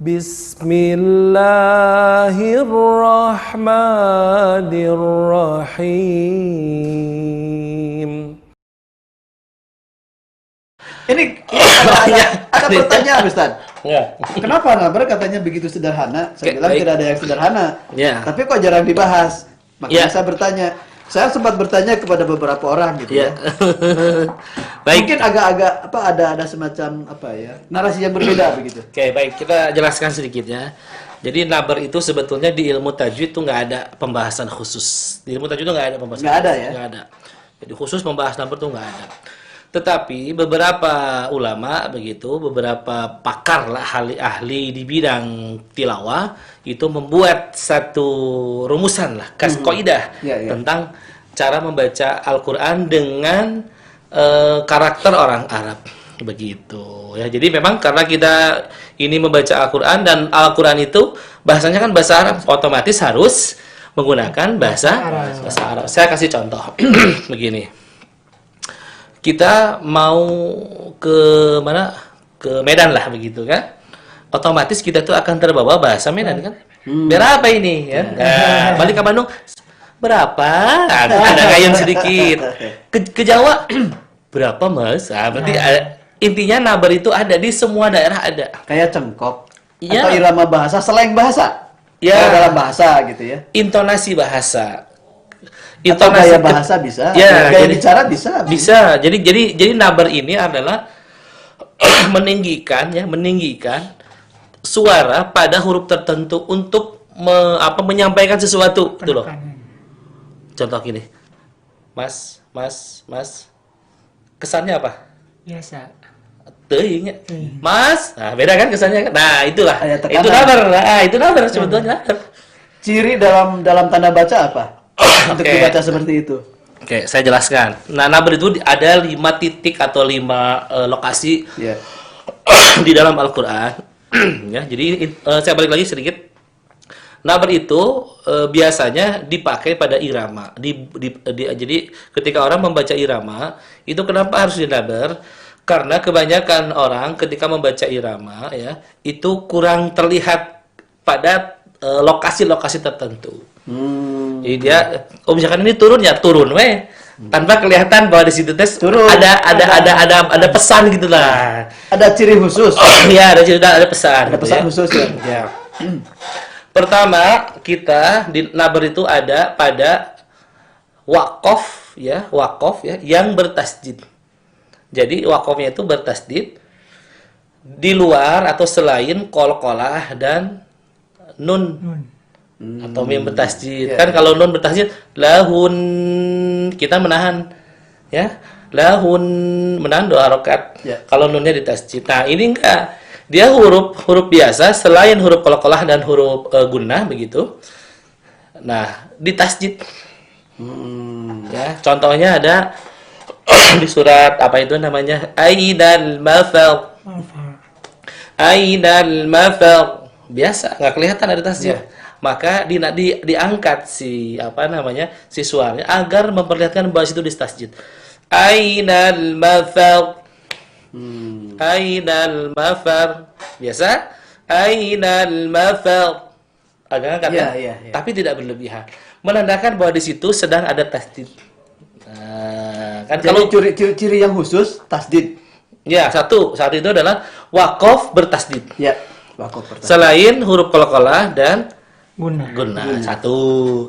Bismillahirrahmanirrahim. Ini ada pertanyaan, Ustaz. Ya. Kenapa Nabar katanya begitu sederhana? Saya bilang tidak ada yang sederhana. Ya. Tapi kok jarang dibahas? Makanya Ya. saya bertanya. Saya sempat bertanya kepada beberapa orang gitu ya. Baik. Mungkin agak-agak ada semacam narasi yang berbeda begitu. Oke, baik, kita jelaskan sedikit ya. Jadi nabar itu sebetulnya di ilmu tajwid itu nggak ada pembahasan khusus. Di ilmu tajwid itu nggak ada pembahasan. Nggak ada khusus, ya? Nggak ada. Jadi khusus membahas nabar itu nggak ada. Tetapi beberapa ulama begitu, beberapa pakar lah, ahli di bidang tilawah itu membuat satu rumusan lah, kaidah tentang cara membaca Al-Qur'an dengan karakter orang Arab begitu ya. Jadi memang karena kita ini membaca Al-Qur'an dan Al-Qur'an itu bahasanya kan bahasa Arab, otomatis harus menggunakan bahasa Arab. Saya kasih contoh begini. Kita mau ke mana? Ke Medan lah begitu kan? Otomatis kita tuh akan terbawa bahasa Medan kan? Berapa ini ya? Nah, balik ke Bandung berapa? Ada gayung sedikit. Ke Jawa berapa, Mas? Nah, berarti intinya nabar itu ada di semua daerah ada. Kayak cengkok Ya. atau irama bahasa, slang bahasa. Ya. Kalau dalam bahasa gitu ya. Intonasi bahasa. Atau gaya bahasa bisa, ya, gaya jadi, bicara bisa. Bisa. Jadi nabar ini adalah meninggikan suara pada huruf tertentu untuk menyampaikan sesuatu gitu loh. Contoh gini. Mas. Kesannya apa? Biasa. Teuing. Mas. Nah, beda kan kesannya. Nah, itulah. Itu nabar. Nah, itu nabar sebetulnya. Ciri dalam tanda baca apa? Untuk dibaca seperti itu. Oke, saya jelaskan. Nah, nabar itu ada 5 titik atau 5 lokasi di dalam Al-Qur'an. Ya, jadi saya balik lagi sedikit. Nabar itu biasanya dipakai pada irama. Jadi ketika orang membaca irama, itu kenapa harus dinabar? Karena kebanyakan orang ketika membaca irama ya, itu kurang terlihat pada lokasi-lokasi tertentu. Jadi dia, misalkan ini turun ya turun, tanpa kelihatan bahwa di situ tes ada pesan gitulah. Ada ciri khusus. Ya, ada pesan. Ada pesan khusus ya. Ya. Pertama, kita di nabar itu ada pada waqaf ya, yang bertasdid. Jadi waqafnya itu bertasdid di luar atau selain qalqalah dan nun. Atau mim bertasdid. Kan kalau nun bertasdid lahun, kita menahan ya. Lahun menahan 2 harokat. Kalau nunnya ditasdid. Nah, ini enggak. Dia huruf biasa selain huruf qalqalah dan huruf gunnah begitu. Nah, ditasdid. Ya, contohnya ada di surat apa itu namanya? Ainal mafar. Ainal mafar. Biasa, nggak kelihatan ada tasdid. Maka diangkat si suaranya agar memperlihatkan bahwa itu distasjid. Ainal mafar. Ainal mafar. Biasa ainal mafar. Agak angkat tapi tidak berlebihan. Menandakan bahwa di situ sedang ada tasdid. Nah, kan jadi kalau ciri yang khusus tasdid. Ya, satu itu adalah waqaf bertasdid. Ya, waqaf bertasdid. Selain huruf qalqalah dan Gunnah. Satu.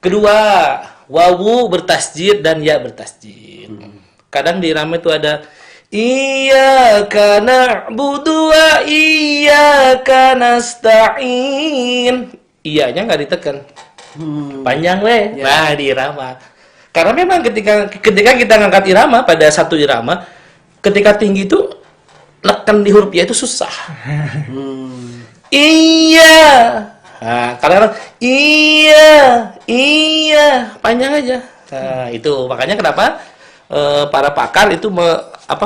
Kedua, wawu bertasjid dan ya bertasjid. Kadang di irama itu ada iyyaka na'budu wa iyyaka nasta'in. Iyanya nggak ditekan. Panjang Nah, di irama. Karena memang ketika kita ngangkat irama pada satu irama, ketika tinggi itu neken di huruf ya itu susah. Iya. Nah, kadang-kadang iya panjang aja. Nah, itu makanya kenapa para pakar itu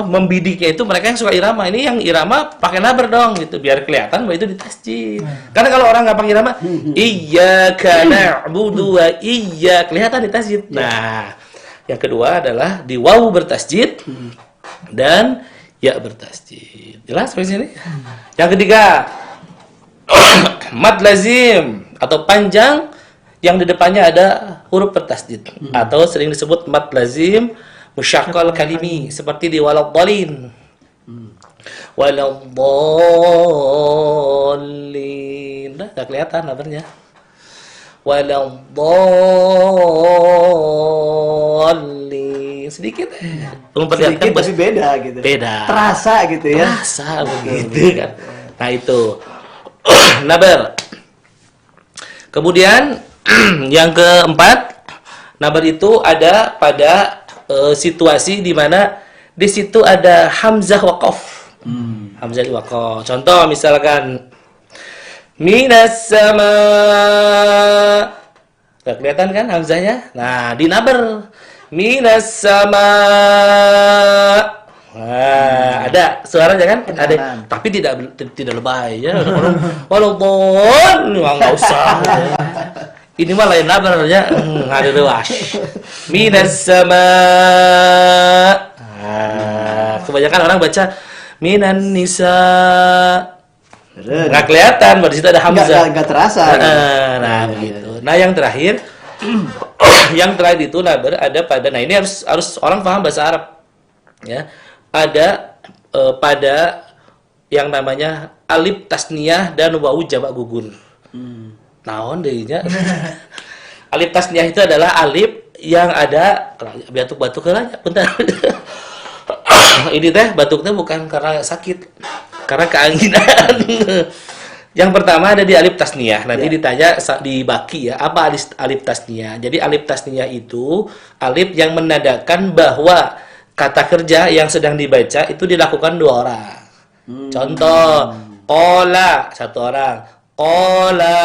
membidiknya itu mereka yang suka irama. Ini yang irama pakai nabar dong gitu biar kelihatan bahwa itu ditasjid. Karena kalau orang nggak pakai irama, iyyaka na'budu wa iya kelihatan ditasjid. Nah, yang kedua adalah di wawu bertasjid dan ya bertasjid. Jelas sampai sini? Yang ketiga, Mad lazim atau panjang yang di depannya ada huruf bertasdid atau sering disebut mad lazim musyaqqal kalimi seperti di waladhdallin. Waladhdallin. Enggak kelihatan nabarnya. Waladhdallin. Sedikit memperlihatkan Sedikit tapi beda gitu. beda. Terasa gitu ya. Terasa begitu kan. Nah itu nabar. Kemudian yang keempat, nabar itu ada pada situasi di mana di situ ada hamzah waqaf. Hamzah waqaf. Contoh misalkan minas sama. Gak kelihatan kan hamzahnya? Nah, di nabar minas sama. Nah, ada suaranya kan? Ada, tapi tidak lebay ya. Walaupun enggak usah. Ini mah lain nabarnya, ada ruas. Minas sama. Kebanyakan orang baca minan nisa. Nggak kelihatan, di situ ada hamzah. Nggak terasa. Nah, begitu. Nah, yang terakhir, itu nabar ada pada. Nah, ini harus orang paham bahasa Arab, ya. Ada pada yang namanya alif tasniyah dan wawu jamak gugur. Naon deunya? Alif tasniyah itu adalah alif yang ada batuk-batuk kelanya. Bentar. Ini teh batuknya bukan karena sakit, karena keanginan. Yang pertama ada di alif tasniyah. Nanti ditanya di baki ya, apa alif tasniyah? Jadi alif tasniyah itu alif yang menandakan bahwa kata kerja yang sedang dibaca itu dilakukan dua orang. Contoh, qala satu orang, qala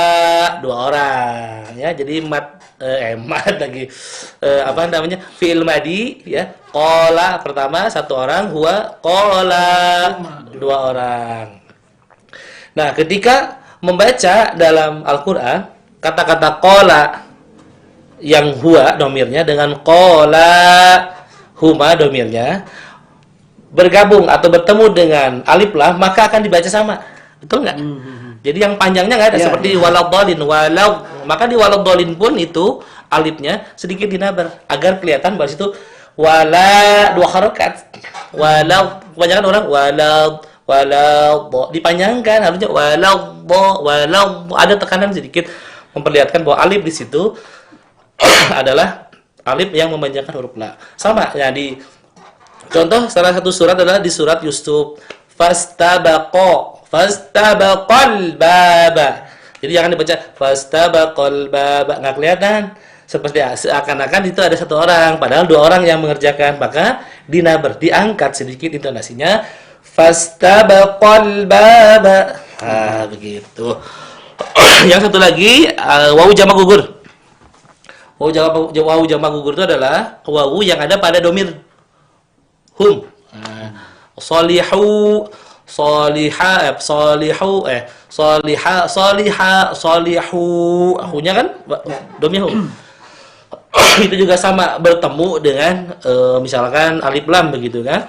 dua orang, ya. Jadi mat lagi apa namanya? Fi'il madi ya. Qala pertama satu orang, huwa qala dua orang. Nah, ketika membaca dalam Al-Qur'an kata-kata qala yang huwa domirnya dengan qala huma domirnya bergabung atau bertemu dengan alif lam, maka akan dibaca sama. Betul nggak? Jadi yang panjangnya nggak ada, seperti waladhdallin, maka di waladhdallin pun itu alifnya sedikit dinabar agar kelihatan bahwa situ wala dua harokat. Kebanyakan orang dipanjangkan, harusnya ada tekanan sedikit memperlihatkan bahwa alif di situ adalah alif yang memanjangkan huruf la. Sama ya, di contoh salah satu surat adalah di surat Yusuf, fastabaqal baba. Jadi jangan dibaca fastabaqal baba, nggak kelihatan, seperti seakan-akan itu ada satu orang, padahal dua orang yang mengerjakan. Maka dinabar, diangkat sedikit intonasinya, fastabaqal baba. Begitu. Yang satu lagi wawu jamak gugur. Wawu jamak gugur itu adalah wawu yang ada pada domir hum. Solihu, soliha, solihu. Akunya kan domir hum. Itu juga sama, bertemu dengan misalkan alif lam begitu kan.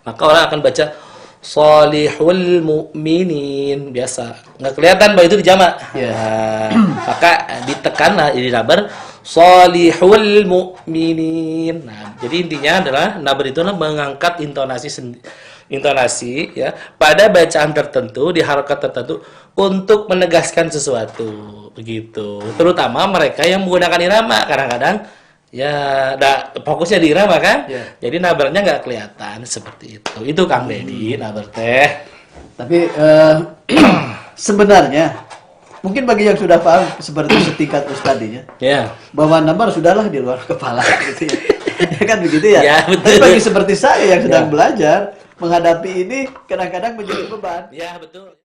Maka orang akan baca Salihul mu'minin, biasa nggak kelihatan bahwa itu dijamak. Maka ditekanlah ini nabar Salihul mu'minin. Nah, jadi intinya adalah nabar itu mengangkat intonasi ya pada bacaan tertentu di harokat tertentu untuk menegaskan sesuatu begitu. Terutama mereka yang menggunakan irama, kadang-kadang ya, fokusnya di irama kan? Jadi nabarnya nggak kelihatan seperti itu. Itu Kang Deddy, nabar teh. Tapi sebenarnya mungkin bagi yang sudah paham seperti setingkat Ustadinya, bahwa nabar sudahlah di luar kepala gitu ya. Ya kan begitu ya? Ya, betul. Tapi bagi seperti saya yang sedang belajar menghadapi ini kadang-kadang menjadi beban. Ya, betul.